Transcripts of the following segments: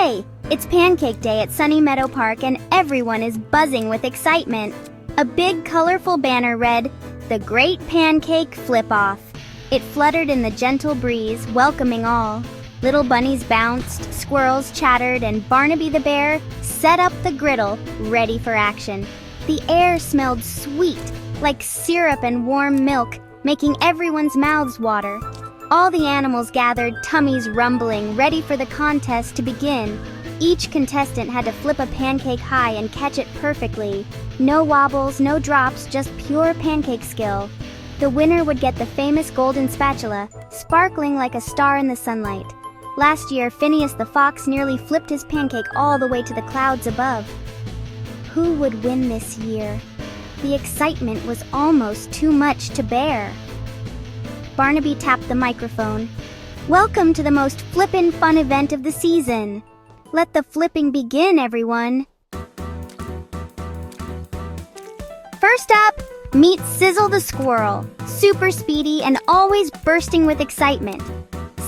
Hooray! It's Pancake Day at Sunny Meadow Park and everyone is buzzing with excitement. A big colorful banner read, "The Great Pancake Flip Off." It fluttered in the gentle breeze, welcoming all. Little bunnies bounced, squirrels chattered, and Barnaby the bear set up the griddle, ready for action. The air smelled sweet, like syrup and warm milk, making everyone's mouths water. All the animals gathered, tummies rumbling, ready for the contest to begin. Each contestant had to flip a pancake high and catch it perfectly. No wobbles, no drops, just pure pancake skill. The winner would get the famous golden spatula, sparkling like a star in the sunlight. Last year, Phineas the fox nearly flipped his pancake all the way to the clouds above. Who would win this year? The excitement was almost too much to bear. Barnaby tapped the microphone. "Welcome to the most flippin' fun event of the season. Let the flipping begin, everyone." First up, meet Sizzle the squirrel, super speedy and always bursting with excitement.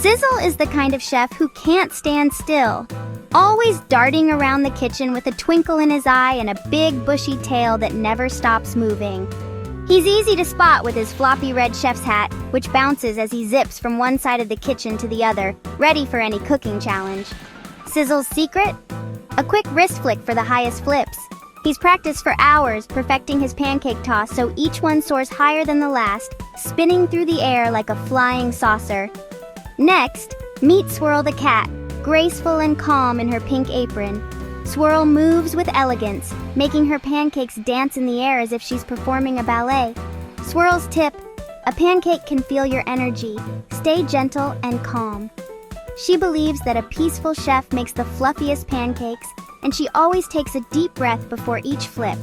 Sizzle is the kind of chef who can't stand still, always darting around the kitchen with a twinkle in his eye and a big bushy tail that never stops moving. He's easy to spot with his floppy red chef's hat, which bounces as he zips from one side of the kitchen to the other, ready for any cooking challenge. Sizzle's secret? A quick wrist flick for the highest flips. He's practiced for hours, perfecting his pancake toss so each one soars higher than the last, spinning through the air like a flying saucer. Next, meet Swirl the cat, graceful and calm in her pink apron. Swirl moves with elegance, making her pancakes dance in the air as if she's performing a ballet. Swirl's tip: a pancake can feel your energy. Stay gentle and calm. She believes that a peaceful chef makes the fluffiest pancakes, and she always takes a deep breath before each flip.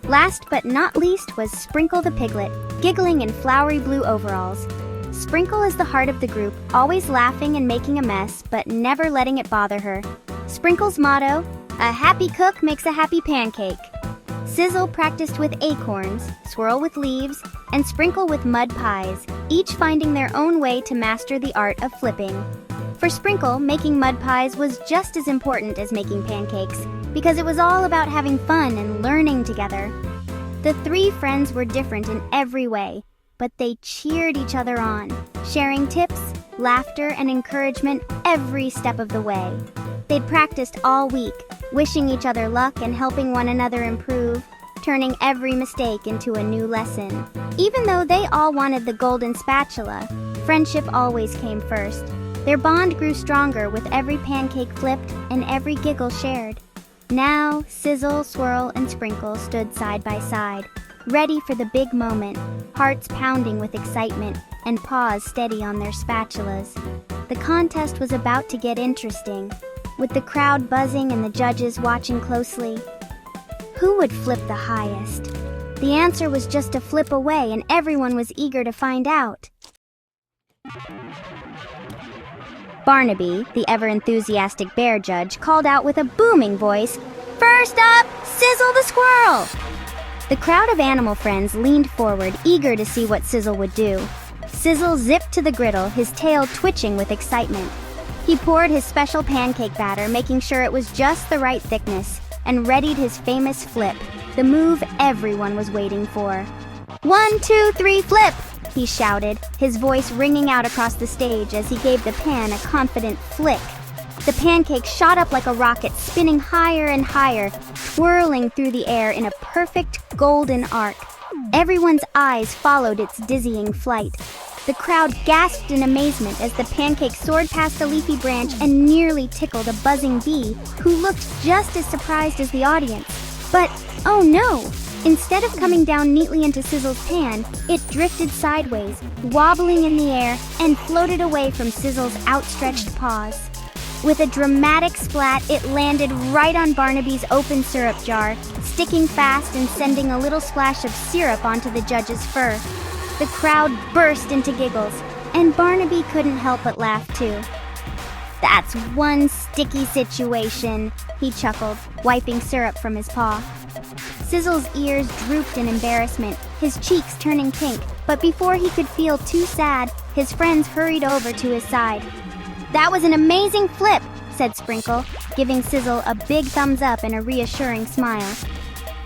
Last but not least was Sprinkle the piglet, giggling in flowery blue overalls. Sprinkle is the heart of the group, always laughing and making a mess, but never letting it bother her. Sprinkle's motto: a happy cook makes a happy pancake. Sizzle practiced with acorns, Swirl with leaves, and Sprinkle with mud pies, each finding their own way to master the art of flipping. For Sprinkle, making mud pies was just as important as making pancakes, because it was all about having fun and learning together. The three friends were different in every way, but they cheered each other on, sharing tips, laughter, and encouragement every step of the way. They'd practiced all week, wishing each other luck and helping one another improve, turning every mistake into a new lesson. Even though they all wanted the golden spatula, friendship always came first. Their bond grew stronger with every pancake flipped and every giggle shared. Now, Sizzle, Swirl, and Sprinkle stood side by side, ready for the big moment, hearts pounding with excitement and paws steady on their spatulas. The contest was about to get interesting, with the crowd buzzing and the judges watching closely. Who would flip the highest? The answer was just a flip away, and everyone was eager to find out. Barnaby, the ever-enthusiastic bear judge, called out with a booming voice, "First up, Sizzle the squirrel!" The crowd of animal friends leaned forward, eager to see what Sizzle would do. Sizzle zipped to the griddle, his tail twitching with excitement. He poured his special pancake batter, making sure it was just the right thickness, and readied his famous flip, the move everyone was waiting for. "1, 2, 3, flip!" he shouted, his voice ringing out across the stage as he gave the pan a confident flick. The pancake shot up like a rocket, spinning higher and higher, twirling through the air in a perfect golden arc. Everyone's eyes followed its dizzying flight. The crowd gasped in amazement as the pancake soared past a leafy branch and nearly tickled a buzzing bee, who looked just as surprised as the audience. But, oh no! Instead of coming down neatly into Sizzle's pan, it drifted sideways, wobbling in the air, and floated away from Sizzle's outstretched paws. With a dramatic splat, it landed right on Barnaby's open syrup jar, sticking fast and sending a little splash of syrup onto the judge's fur. The crowd burst into giggles, and Barnaby couldn't help but laugh too. "That's one sticky situation," he chuckled, wiping syrup from his paw. Sizzle's ears drooped in embarrassment, his cheeks turning pink, but before he could feel too sad, his friends hurried over to his side. "That was an amazing flip! said Sprinkle, giving Sizzle a big thumbs up and a reassuring smile.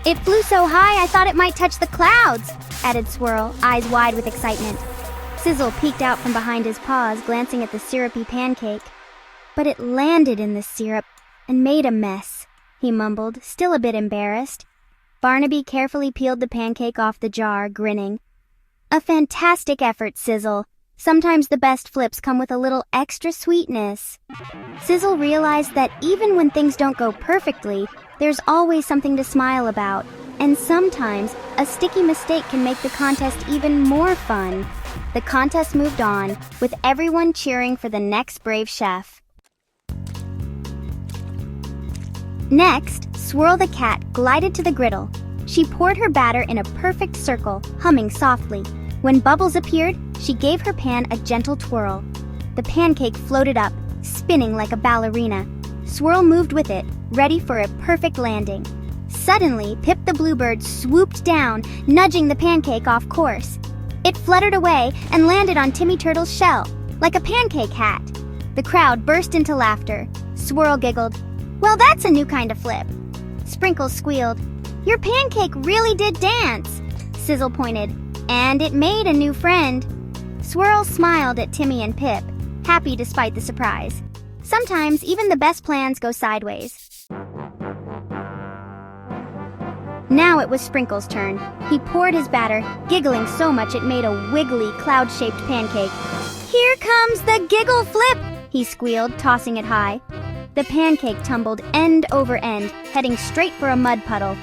It flew so high I thought it might touch the clouds, added Swirl, eyes wide with excitement. Sizzle peeked out from behind his paws, glancing at the syrupy pancake. But it landed in the syrup and made a mess, he mumbled, still a bit embarrassed. Barnaby carefully peeled the pancake off the jar, grinning. A fantastic effort, Sizzle. Sometimes the best flips come with a little extra sweetness. Sizzle realized that even when things don't go perfectly, there's always something to smile about. And sometimes, a sticky mistake can make the contest even more fun. The contest moved on, with everyone cheering for the next brave chef. Next, Swirl the cat glided to the griddle. She poured her batter in a perfect circle, humming softly. When bubbles appeared, she gave her pan a gentle twirl. The pancake floated up, spinning like a ballerina. Swirl moved with it, ready for a perfect landing. Suddenly, Pip the bluebird swooped down, nudging the pancake off course. It fluttered away and landed on Timmy Turtle's shell, like a pancake hat. The crowd burst into laughter. Swirl giggled, "Well, that's a new kind of flip." Sprinkle squealed, "Your pancake really did dance." Sizzle pointed, "And it made a new friend." Swirl smiled at Timmy and Pip, happy despite the surprise. Sometimes even the best plans go sideways. Now it was Sprinkle's turn. He poured his batter, giggling so much it made a wiggly, cloud-shaped pancake. "Here comes the giggle flip!" he squealed, tossing it high. The pancake tumbled end over end, heading straight for a mud puddle.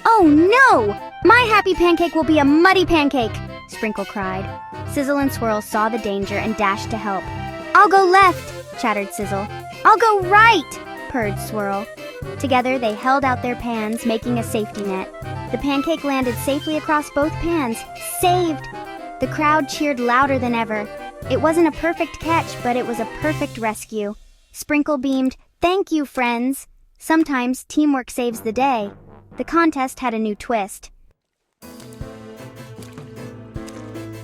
"Oh no! My happy pancake will be a muddy pancake!" Sprinkle cried. Sizzle and Swirl saw the danger and dashed to help. "I'll go left," chattered Sizzle. "I'll go right," purred Swirl. Together they held out their pans, making a safety net. The pancake landed safely across both pans. Saved! The crowd cheered louder than ever. It wasn't a perfect catch, but it was a perfect rescue. Sprinkle beamed, "Thank you, friends." Sometimes teamwork saves the day. The contest had a new twist.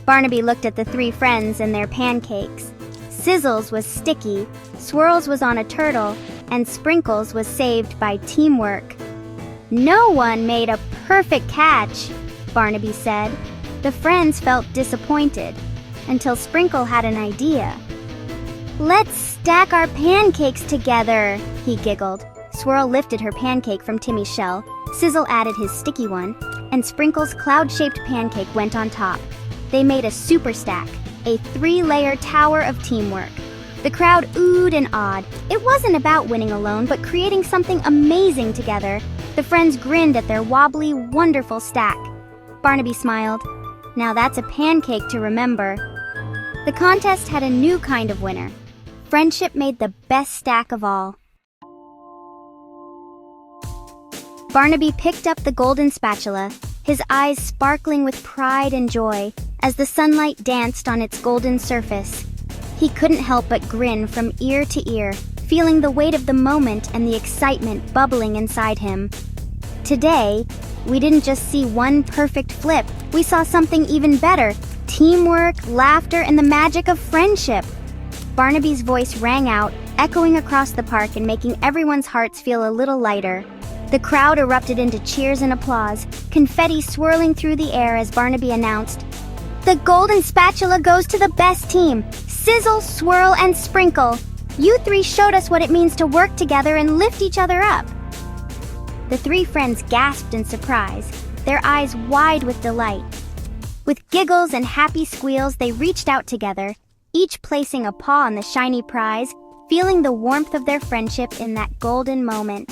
Barnaby looked at the three friends and their pancakes. Sizzle's was sticky, Swirl's was on a turtle, and Sprinkle's was saved by teamwork. "No one made a perfect catch," Barnaby said. The friends felt disappointed, until Sprinkle had an idea. "Let's stack our pancakes together," he giggled. Swirl lifted her pancake from Timmy's shell, Sizzle added his sticky one, and Sprinkle's cloud-shaped pancake went on top. They made a super stack, a 3-layer tower of teamwork. The crowd oohed and awed. It wasn't about winning alone, but creating something amazing together. The friends grinned at their wobbly, wonderful stack. Barnaby smiled. "Now that's a pancake to remember." The contest had a new kind of winner. Friendship made the best stack of all. Barnaby picked up the golden spatula, his eyes sparkling with pride and joy as the sunlight danced on its golden surface. He couldn't help but grin from ear to ear, feeling the weight of the moment and the excitement bubbling inside him. Today, we didn't just see one perfect flip, we saw something even better: teamwork, laughter, and the magic of friendship. Barnaby's voice rang out, echoing across the park and making everyone's hearts feel a little lighter. The crowd erupted into cheers and applause, confetti swirling through the air as Barnaby announced, "The golden spatula goes to the best team, Sizzle, Swirl, and Sprinkle. You three showed us what it means to work together and lift each other up." The three friends gasped in surprise, their eyes wide with delight. With giggles and happy squeals, they reached out together, each placing a paw on the shiny prize, feeling the warmth of their friendship in that golden moment.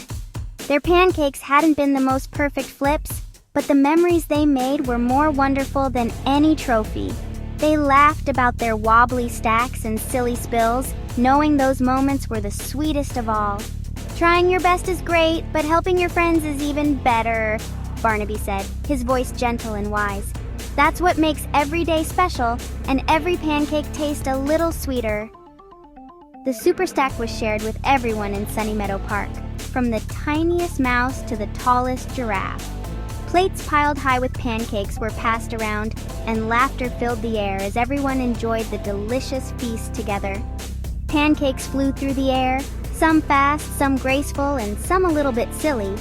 Their pancakes hadn't been the most perfect flips, but the memories they made were more wonderful than any trophy. They laughed about their wobbly stacks and silly spills, knowing those moments were the sweetest of all. "Trying your best is great, but helping your friends is even better," Barnaby said, his voice gentle and wise. "That's what makes every day special, and every pancake taste a little sweeter." The super stack was shared with everyone in Sunny Meadow Park, from the tiniest mouse to the tallest giraffe. Plates piled high with pancakes were passed around, and laughter filled the air as everyone enjoyed the delicious feast together. Pancakes flew through the air, Some fast, some graceful, and some a little bit silly.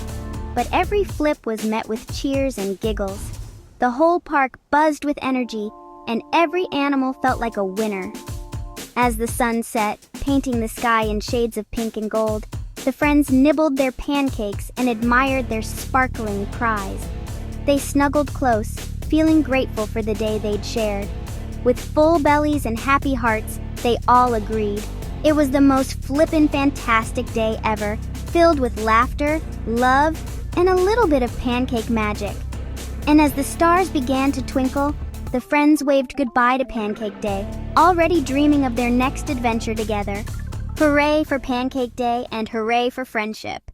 But every flip was met with cheers and giggles. The whole park buzzed with energy, and every animal felt like a winner. As the sun set, painting the sky in shades of pink and gold, the friends nibbled their pancakes and admired their sparkling prize. They snuggled close, feeling grateful for the day they'd shared. With full bellies and happy hearts, they all agreed. It was the most flippin' fantastic day ever, filled with laughter, love, and a little bit of pancake magic. And as the stars began to twinkle, the friends waved goodbye to Pancake Day, already dreaming of their next adventure together. Hooray for Pancake Day and hooray for friendship!